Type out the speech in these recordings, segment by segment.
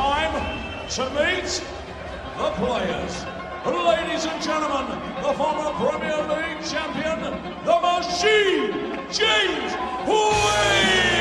time to meet the players. Ladies and gentlemen, the former Premier League champion, the machine, James Wade!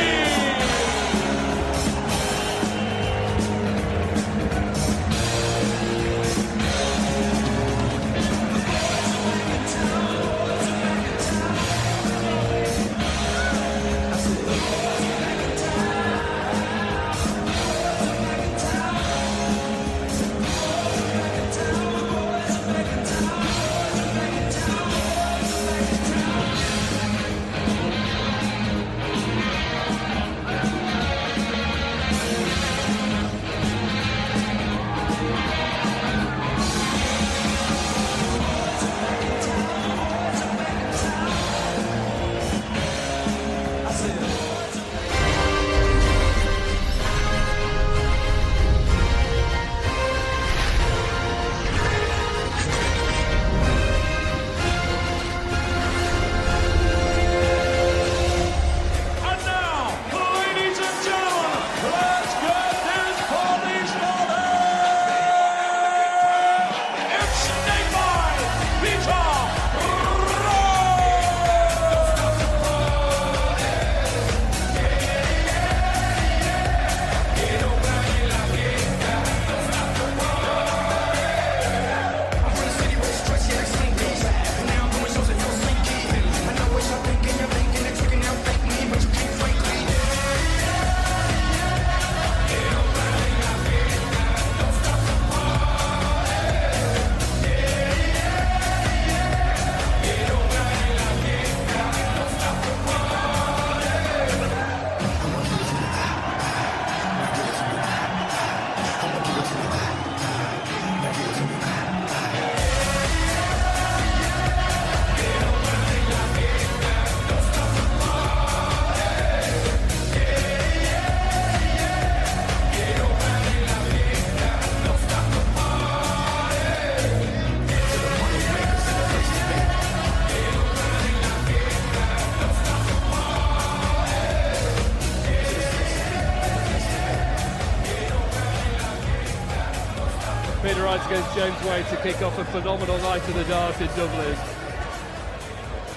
Wright against James Wade to kick off a phenomenal night of the dart in Dublin.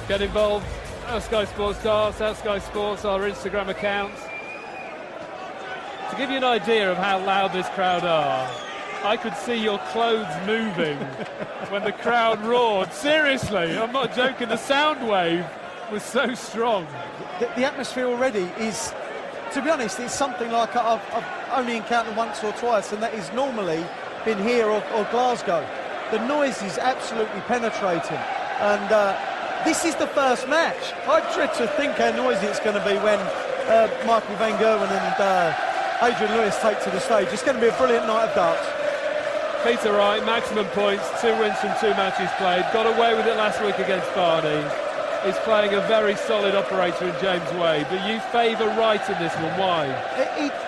Get involved at Sky Sports Darts, at Sky Sports, our Instagram account. To give you an idea of how loud this crowd are, I could see your clothes moving when the crowd roared. Seriously, I'm not joking, the sound wave was so strong. The atmosphere already is, to be honest, it's something like I've only encountered once or twice, and that is normally been here or Glasgow. The noise is absolutely penetrating, and this is the first match. I dread to think how noisy it's going to be when Michael Van Gerwen and Adrian Lewis take to the stage. It's going to be a brilliant night of darts. Peter Wright, maximum points, 2 wins from 2 matches played, got away with it last week against Barney. He's playing a very solid operator in James Wade, but you favour Wright in this one. Why?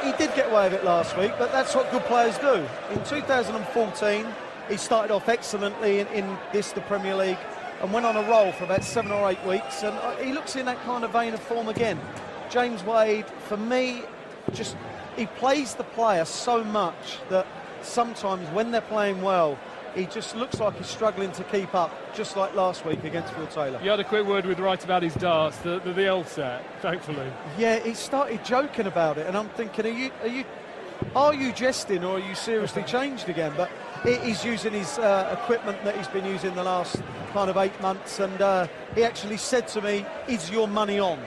He did get away with it last week, but that's what good players do. In 2014, he started off excellently in the Premier League, and went on a roll for about 7 or 8 weeks, and he looks in that kind of vein of form again. James Wade, for me, he plays the player so much that sometimes when they're playing well, he just looks like he's struggling to keep up, just like last week against Phil Taylor. You had a quick word with Wright about his darts, the old set, thankfully. Yeah, he started joking about it, and I'm thinking, are you jesting, or are you seriously changed again? But he's using his equipment that he's been using the last kind of 8 months, and he actually said to me, "Is your money on?"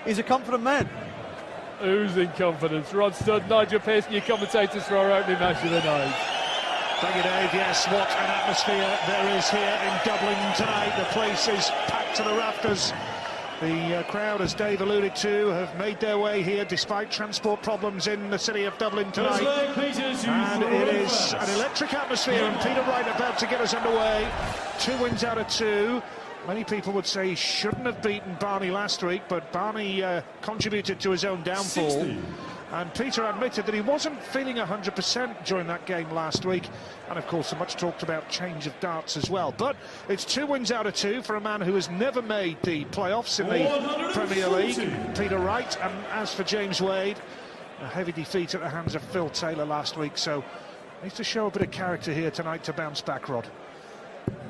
He's a confident man. Oozing confidence. Rod Studd, Nigel Pearson, your commentators for our opening match of the night. Thank you, Dave. Yes, what an atmosphere there is here in Dublin tonight. The place is packed to the rafters. The crowd, as Dave alluded to, have made their way here despite transport problems in the city of Dublin tonight. And it is an electric atmosphere, and Peter Wright about to get us underway. 2 wins out of 2. Many people would say he shouldn't have beaten Barney last week, but Barney contributed to his own downfall. 60. And Peter admitted that he wasn't feeling 100% during that game last week. And, of course, a much talked about change of darts as well. But it's 2 wins out of 2 for a man who has never made the playoffs in the Premier League, Peter Wright. And as for James Wade, a heavy defeat at the hands of Phil Taylor last week, so needs to show a bit of character here tonight to bounce back, Rod.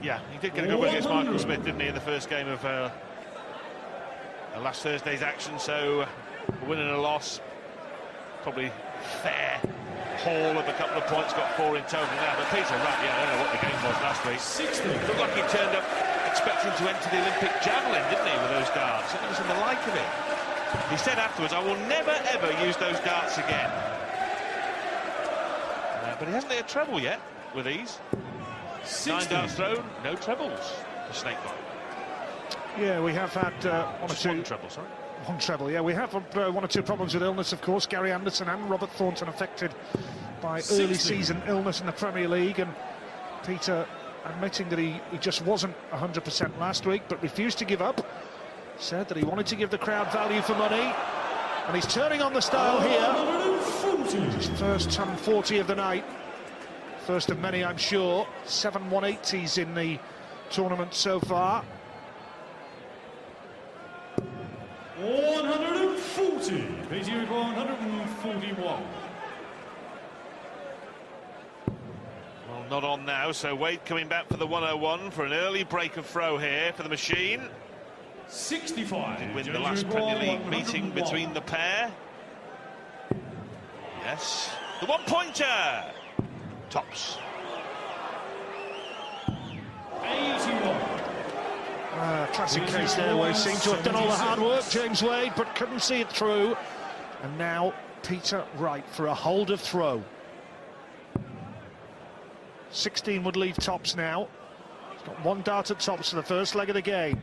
Yeah, he did get a good win against Michael Smith, didn't he, in the first game of last Thursday's action, so a win and a loss, probably fair haul of a couple of points, got 4 in total now, but Peter Wright, yeah, I don't know what the game was last week. 60. Looked like he turned up expecting to enter the Olympic javelin, didn't he, with those darts? It was in the like of it. He said afterwards, I will never, ever use those darts again. But he hasn't hit a treble yet with these. 9 darts thrown, no trebles for Snakebite. Yeah, we have had one or two... One treble, sorry. One treble, yeah. We have one or two problems with illness, of course. Gary Anderson and Robert Thornton affected by early season illness in the Premier League, and Peter admitting that he just wasn't 100% last week, but refused to give up. Said that he wanted to give the crowd value for money, and he's turning on the style here. His first 140 of the night. First of many, I'm sure. 7 180s in the tournament so far. 140. Peter 141. Well, not on now, so Wade coming back for the 101 for an early break of throw here for the machine. 65. Did win the last Premier League meeting between the pair. Yes. The one-pointer. Tops. 81. Classic case there where he seemed to have done all the hard work, James Wade, but couldn't see it through. And now Peter Wright for a hold of throw. 16 would leave Tops now. He's got 1 dart at Tops for the first leg of the game.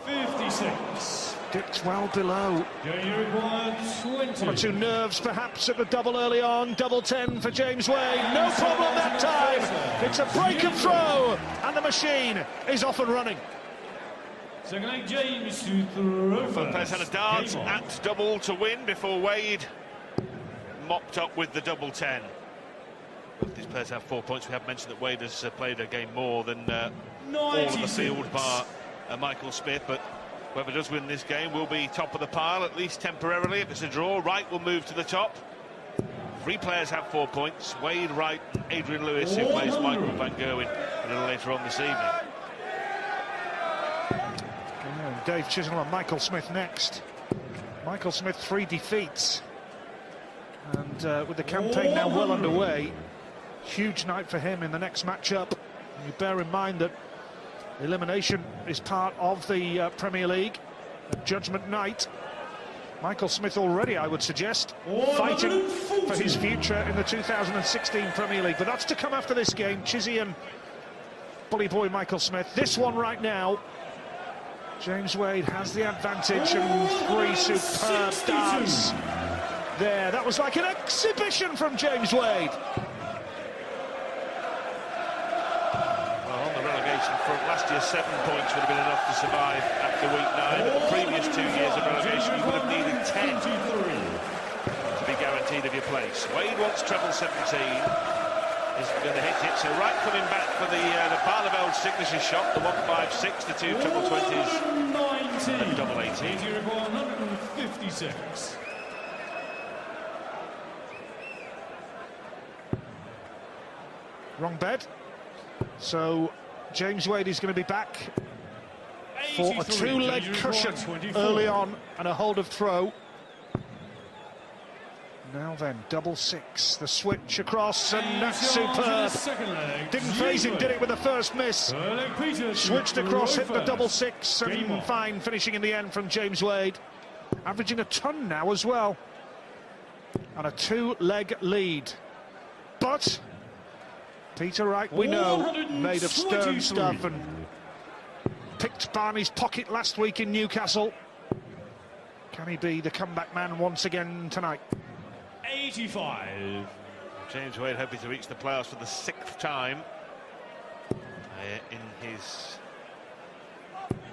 56. Dipped well below. You require 20. 1 or 2 nerves perhaps at the double early on. Double 10 for James Wade. No problem that time. It's a break of throw, and the machine is off and running. Second leg, James to throw. Both players had a dart at double to win before Wade mopped up with the double 10. Both these players have 4 points. We have mentioned that Wade has played a game more than all of the field bar Michael Smith, but whoever does win this game will be top of the pile, at least temporarily. If it's a draw, Wright will move to the top. 3 players have 4 points. Wade, Wright and Adrian Lewis, who plays Michael van Gerwen a little later on this evening. Dave Chisholm and Michael Smith next. Michael Smith 3 defeats, and with the campaign now well underway, huge night for him in the next matchup. You bear in mind that elimination is part of the Premier League, Judgment Night. Michael Smith already, I would suggest, fighting for his future in the 2016 Premier League, but that's to come after this game. Chizzy and bully boy Michael Smith. This one right now, James Wade has the advantage, and 3 superb darts there. That was like an exhibition from James Wade. Well, on the relegation front, last year 7 points would have been enough to survive after week 9. But the previous 2 years of relegation, you would have needed 10 to be guaranteed of your place. Wade wants treble 17. Is going to hit it, so Wright coming back for the Barneveld signature shot, the 156, the 2 treble 20s, and the double 18. 156. Wrong bed. So James Wade is going to be back for a 2-leg cushion early on and a hold of throw. Now then, double 6, the switch across, and that's superb. Didn't phase him, did it with the first miss. Switched across, hit the double 6, and fine finishing in the end from James Wade. Averaging a ton now as well. And a 2-leg lead. But Peter Wright, we know, made of stern stuff and picked Barney's pocket last week in Newcastle. Can he be the comeback man once again tonight? 85. James Wade hoping to reach the playoffs for the 6th time in his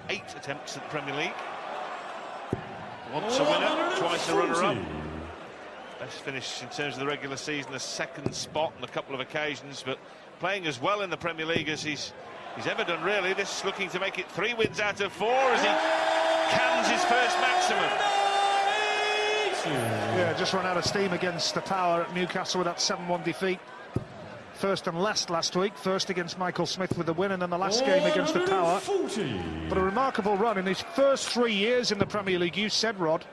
8 attempts at the Premier League. Once a winner, twice a runner-up. Best finish in terms of the regular season, a 2nd spot on a couple of occasions, but playing as well in the Premier League as he's ever done, really. This is looking to make it 3 wins out of 4 as he cans his first maximum. Yeah, just run out of steam against the power at Newcastle with that 7-1 defeat. First and last week. First against Michael Smith with the win, and then the last game against the power. But a remarkable run in his first 3 years in the Premier League. You said, Rod,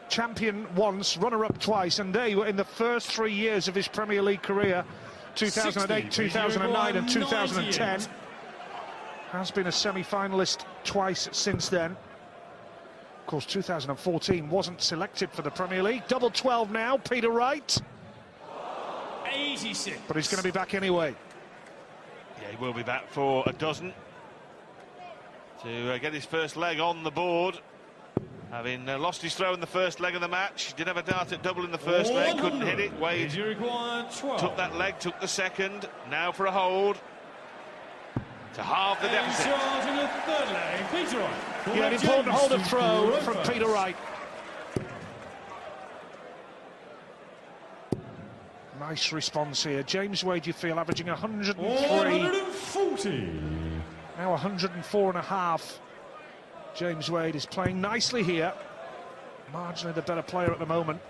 champion once, runner-up twice, and they were in the first 3 years of his Premier League career, 2008, 2009 and 2010. Has been a semi-finalist twice since then. Of course, 2014 wasn't selected for the Premier League. Double 12 now, Peter Wright. 86. But he's going to be back anyway. Yeah, he will be back for a dozen to get his first leg on the board. Having lost his throw in the first leg of the match, did have a dart at double in the first leg, couldn't hit it. Wade took that leg, took the second. Now for a hold to halve the deficit. Yeah, an important hold of throw from Peter Wright. Nice response here. James Wade, you feel, averaging 103. 140. Now 104 and a half. James Wade is playing nicely here. Marginally the better player at the moment.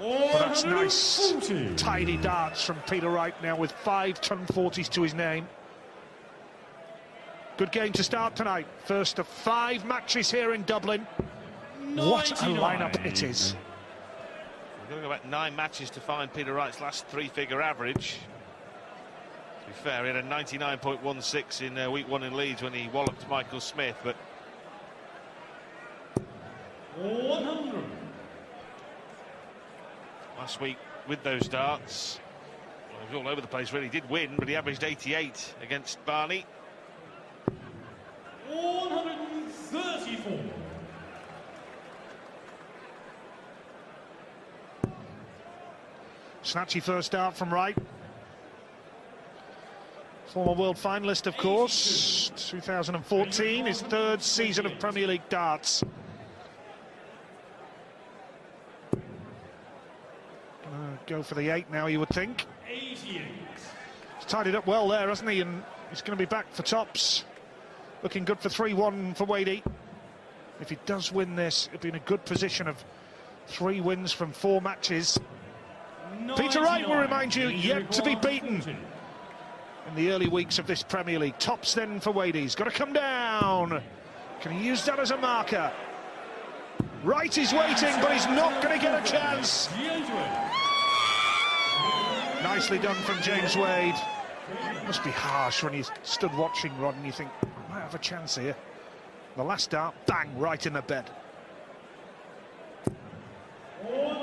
But that's nice, tidy darts from Peter Wright now with 5 ton 40s to his name. Good game to start tonight. First of 5 matches here in Dublin. 99. What a lineup it is. We're going to go back 9 matches to find Peter Wright's last 3-figure average. To be fair, he had a 99.16 in week 1 in Leeds when he walloped Michael Smith, but 100. last week with those darts, well, he was all over the place really. He did win, but he averaged 88 against Barney. 134. Snatchy first dart from Wright. Former world finalist, of course. 2014, his 3rd season of Premier League darts. Go for the 8 now, you would think. 88. He's tied it up well there, hasn't he? And he's going to be back for tops. Looking good for 3-1 for Wadey. If he does win this, he'll be in a good position of 3 wins from 4 matches. Peter Wright, will remind you, yet to be beaten in the early weeks of this Premier League. Tops then for Wadey. He's got to come down. Can he use that as a marker? Wright is waiting, but he's not going to get a chance. Nicely done from James Wade. Must be harsh when you stood watching, Rod, and you think, I might have a chance here. The last dart, bang, right in the bed.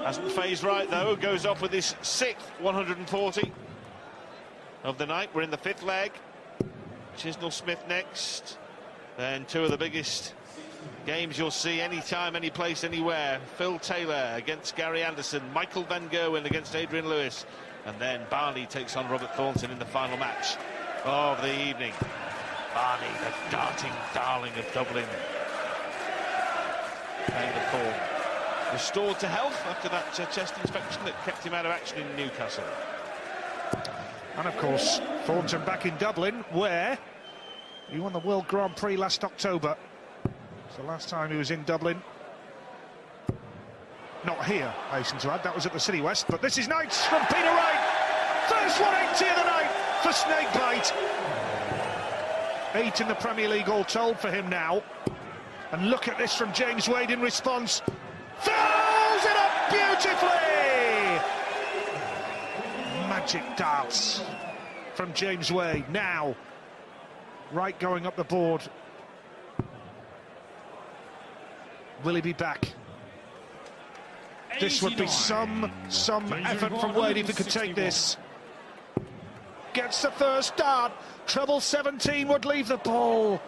Hasn't phased Wright though, goes off with his 6th 140 of the night. We're in the 5th leg. Chisnell Smith next. Then 2 of the biggest games you'll see anytime, any place, anywhere. Phil Taylor against Gary Anderson, Michael Van Gerwen against Adrian Lewis, and then Barney takes on Robert Thornton in the final match of the evening. Barney, the darting darling of Dublin, playing the form. Restored to health after that chest inspection that kept him out of action in Newcastle. And of course, Thornton back in Dublin, where he won the World Grand Prix last October. It's the last time he was in Dublin. Not here, I hasten to add, that was at the City West, but this is nice from Peter Wright. First 180 of the night for Snakebite. 8 in the Premier League all told for him now. And look at this from James Wade in response. Throws it up beautifully! Magic darts from James Wade. Now, Wright going up the board. Will he be back? This would be some effort from Wade if he could take this. Gets the first dart. Treble 17 would leave the ball.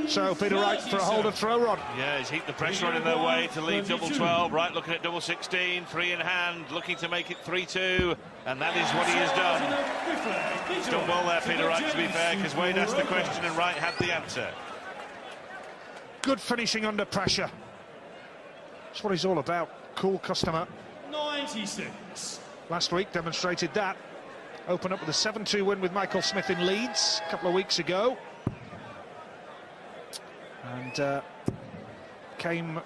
So Peter Wright for a hold of throw rod. Yeah, he's heaped the pressure on in their way to lead double 12. Wright looking at double 16, 3 in hand, looking to make it 3-2, and that is what he has done. He's done well there, Peter Wright, to be fair, because Wade asked the question and Wright had the answer. Good finishing under pressure. That's what he's all about. Cool customer. 96. Last week demonstrated that. Opened up with a 7-2 win with Michael Smith in Leeds a couple of weeks ago. and came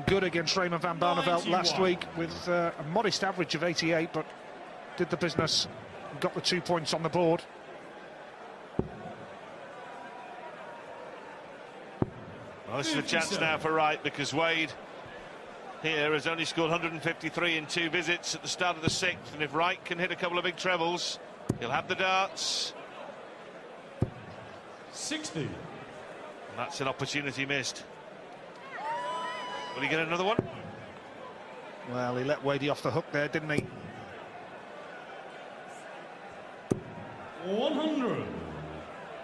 good against Raymond van Barneveld last week with a modest average of 88, but did the business and got the 2 points on the board. Well, this is a chance now for Wright, because Wade here has only scored 153 in 2 visits at the start of the 6th, and if Wright can hit a couple of big trebles, he'll have the darts. 60. And that's an opportunity missed. Will he get another one? Well, he let Wadey off the hook there, didn't he? 100.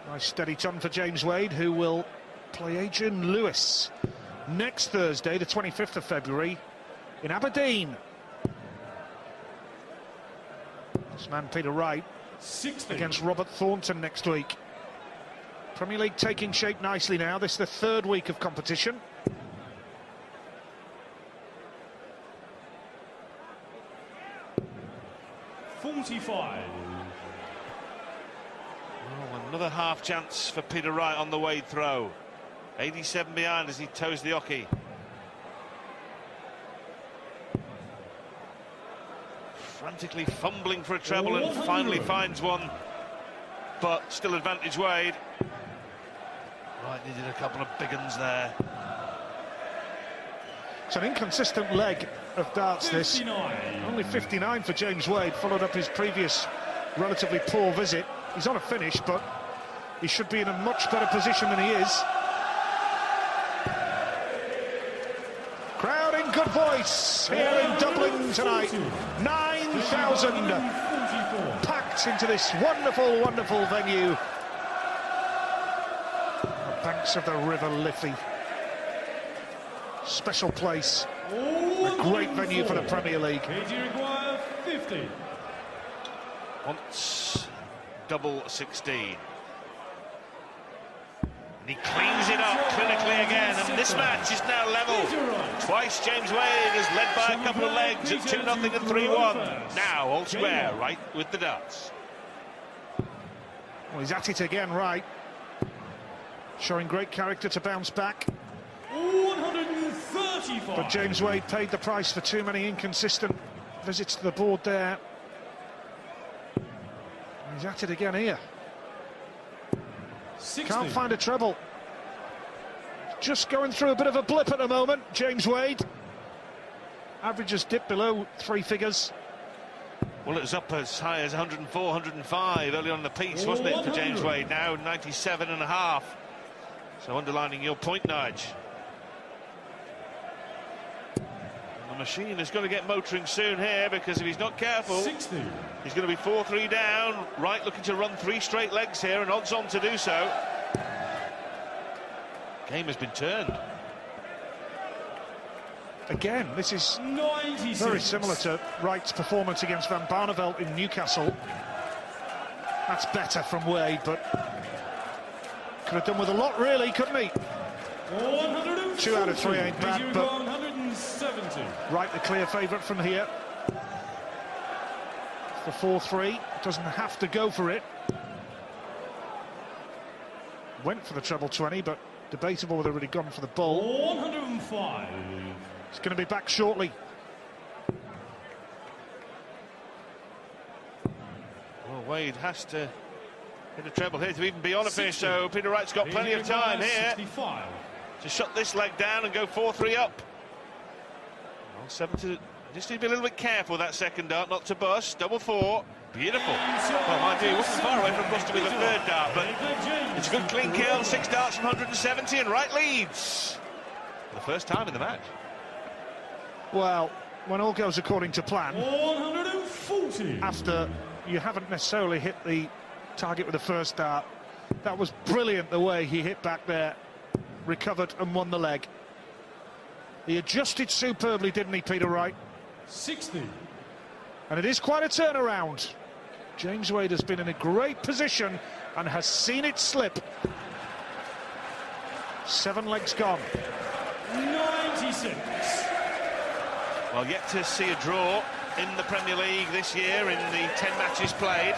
Nice steady ton for James Wade, who will play Adrian Lewis next Thursday, the 25th of February, in Aberdeen. This man, Peter Wright, 60. against Robert Thornton next week. Premier League taking shape nicely now. This is the 3rd week of competition. $45. Oh, another half chance for Peter Wright on the Wade throw. 87 behind as he toes the oche. Frantically fumbling for a treble and finally finds one, but still advantage Wade. Wright needed a couple of big uns there. It's an inconsistent leg of darts, 59. this. Only 59 for James Wade, followed up his previous relatively poor visit. He's on a finish, but he should be in a much better position than he is. Crowd in good voice here in Dublin tonight. 9,000 packed into this wonderful, wonderful venue. The banks of the River Liffey. Special place. A great venue for the Premier League. 50. Once double 16. And he cleans it up clinically again, and this match is now level. Twice James Wade has led by a couple of legs at 2-0 and 3-1. Now all square, Wright with the darts. Well, he's at it again, Wright. Showing great character to bounce back. 135. But James Wade paid the price for too many inconsistent visits to the board there. And he's at it again here. 60. Can't find a treble. Just going through a bit of a blip at the moment, James Wade. Averages dipped below 3 figures. Well, it was up as high as 104, 105 early on in the piece, wasn't it, for James Wade? Now 97.5. So underlining your point, Nige. The machine is going to get motoring soon here, because if he's not careful, 60. he's going to be 4-3 down. Wright looking to run 3 straight legs here, and odds on to do so. Game has been turned. Again, this is 96. very similar to Wright's performance against Van Barneveld in Newcastle. That's better from Wade, but could have done with a lot, really, couldn't he? 140. 2 out of 3 ain't bad, but 170. Wright the clear favourite from here. The 4-3, doesn't have to go for it. Went for the treble 20, but debatable whether he'd gone for the bull. 105. He's going to be back shortly. Well, Wade has to hit a treble here to even be on a finish, so Peter Wright's got plenty of time here 65. to shut this leg down and go 4-3 up. Well, 7 to... Just need to be a little bit careful that second dart, not to bust. Double 4. Beautiful. Well, mind you, he wasn't far away from busting with the 3rd dart, but it's a good clean kill. 6 darts from 170, and Wright leads for the first time in the match. Well, when all goes according to plan, 140. after you haven't necessarily hit the target with the first dart, that was brilliant the way he hit back there, recovered and won the leg. He adjusted superbly, didn't he, Peter Wright? 60. And it is quite a turnaround. James Wade has been in a great position and has seen it slip. 7 legs gone. 96. Well, yet to see a draw in the Premier League this year in the 10 matches played.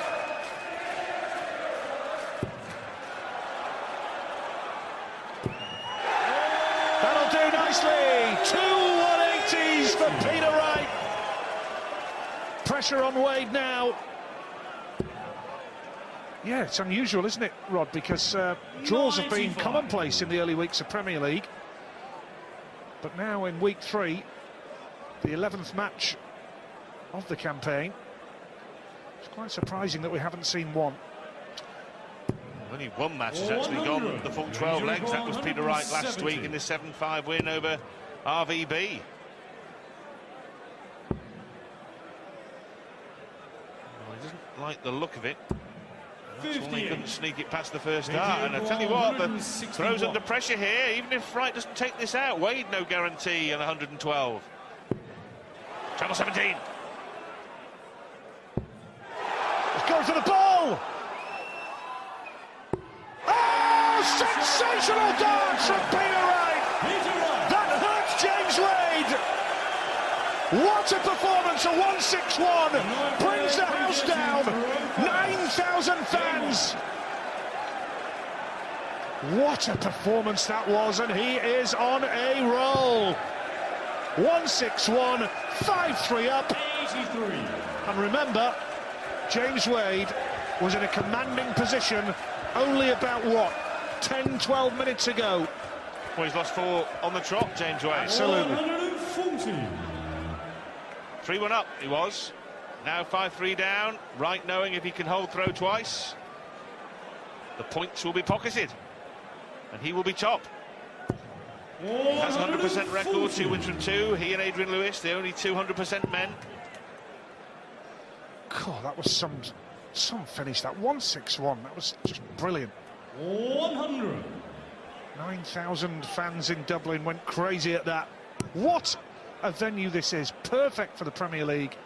pressure on Wade now. Yeah, it's unusual, isn't it, Rod? Because draws have been commonplace in the early weeks of Premier League. But now in week 3, the 11th match of the campaign, it's quite surprising that we haven't seen one. Only one match has actually gone the full 12 legs. That was Peter Wright last week in the 7-5 win over RVB. He doesn't like the look of it. That's why he couldn't sneak it past the first start. And I tell you what, the throws under pressure here. Even if Wright doesn't take this out, Wade no guarantee on 112. Channel 17. Let's go for the ball. Oh, sensational dance from Peter Wright. That hurts James Wade. What a performance, a 161, brings the house down, 9,000 fans. What a performance that was, and he is on a roll. 161, 5-3 up. 83. And remember, James Wade was in a commanding position only about, what, 10, 12 minutes ago. Well, he's lost 4 on the trot, James Wade. Absolutely. 140. 3-1 up, he was. Now 5-3 down. Wright knowing if he can hold throw twice, the points will be pocketed. And he will be top. He has 100% record, 2 wins from 2. He and Adrian Lewis, the only 200% men. God, that was some finish, that 161. That was just brilliant. 100. 9,000 fans in Dublin went crazy at that. What a venue this is. Perfect for the Premier League.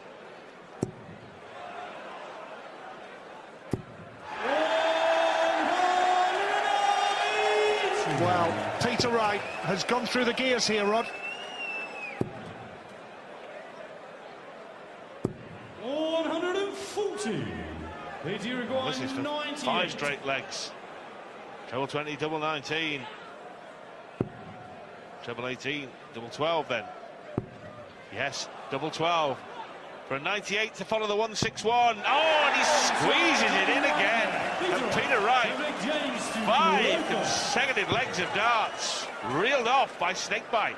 Well, Peter Wright has gone through the gears here, Rod. 140. This is for 5 straight legs. Treble 20, double 19. Treble 18, double 12 then. Yes, double 12. For a 98 to follow the 161. Oh, and he squeezes it in again. And Peter Wright, 5 consecutive legs of darts, reeled off by Snakebite.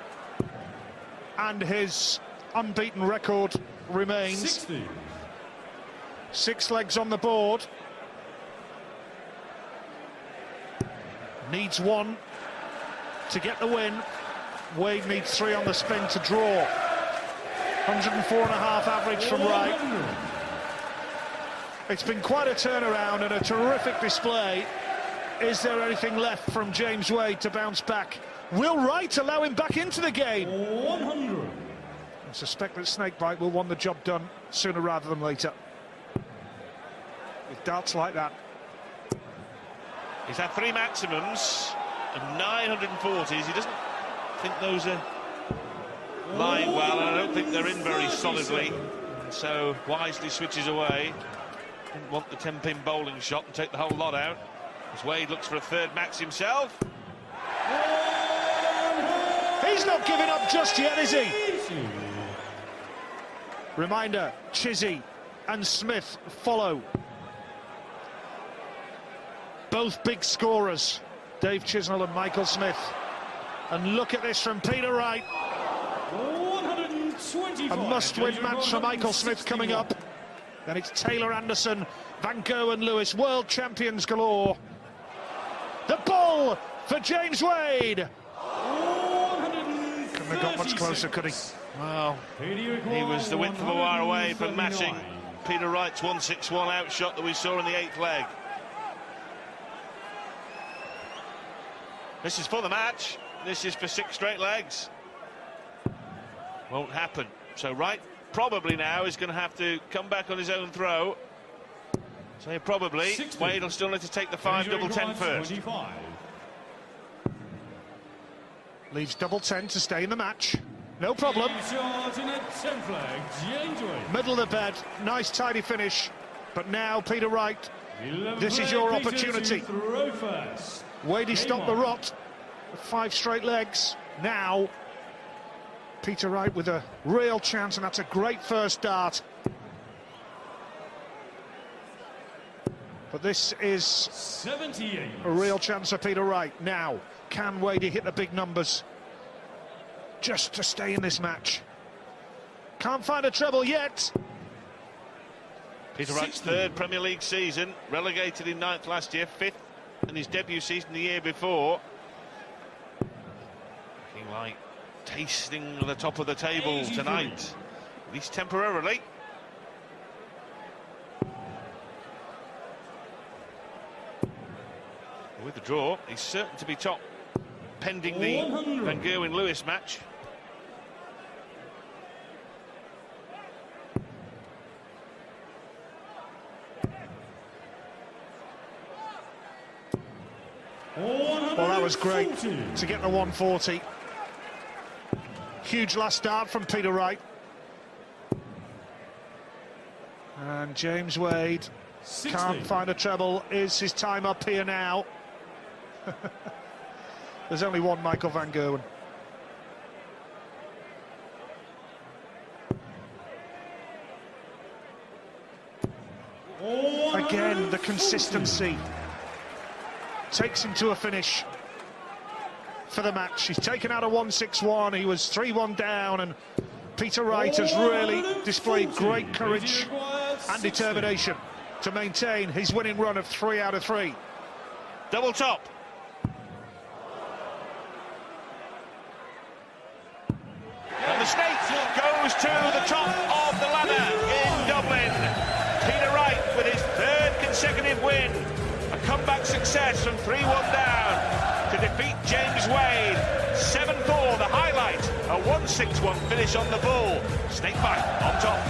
And his unbeaten record remains. 60. 6 legs on the board. Needs 1 to get the win. Wade needs 3 on the spin to draw. 104.5 average from Wright. It's been quite a turnaround and a terrific display. Is there anything left from James Wade to bounce back? Will Wright allow him back into the game? 100. I suspect that Snakebite will want the job done sooner rather than later. With darts like that. He's had 3 maximums of 940s. He doesn't think those are lying well, and I don't think they're in very solidly. So wisely switches away. Didn't want the 10-pin bowling shot and take the whole lot out. As Wade looks for a 3rd max himself. He's not giving up just yet, is he? Reminder, Chizzy and Smith follow. Both big scorers, Dave Chisnell and Michael Smith. And look at this from Peter Wright. 125. A must-win match for Michael Smith coming up. Then it's Taylor Anderson, Van Gogh and Lewis, world champions galore. The ball for James Wade. Couldn't have got much closer, could he? Well, he was the width of a wire away from matching Peter Wright's 161 outshot that we saw in the 8th leg. This is for the match. This is for 6 straight legs. Won't happen. So Wright probably now is going to have to come back on his own throw. So probably 60. Wade will still need to take the 5 double 10 first. 25. Leaves double 10 to stay in the match. No problem. Shot in a 10th leg, James Wade. Middle of the bed, nice tidy finish. But now Peter Wright, this is your opportunity. Wadey stopped the rot. 5 straight legs. Now Peter Wright with a real chance, and that's a great first dart. But this is 78. a real chance for Peter Wright. Now, can Wade hit the big numbers just to stay in this match? Can't find a treble yet. Peter Wright's 3rd Premier League season, relegated in 9th last year, 5th in his debut season the year before. Looking like tasting the top of the table tonight, at least temporarily. With the draw, he's certain to be top, pending the Van Gerwen-Lewis match. Well, that was great to get the 140. Huge last start from Peter Wright. And James Wade 60. can't find a treble. Is his time up here now? There's only one Michael Van Gerwen. Again, the consistency takes him to a finish for the match. He's taken out a 161. He was 3-1 down, and Peter Wright has really displayed great courage and determination to maintain his winning run of 3 out of 3. Double top. And the snake goes to the top of the ladder in Dublin. Peter Wright with his 3rd consecutive win. A comeback success from 3-1 down to defeat James Wade. 7-4, the highlight. A 1-6-1 finish on the bull. Snakebite on top.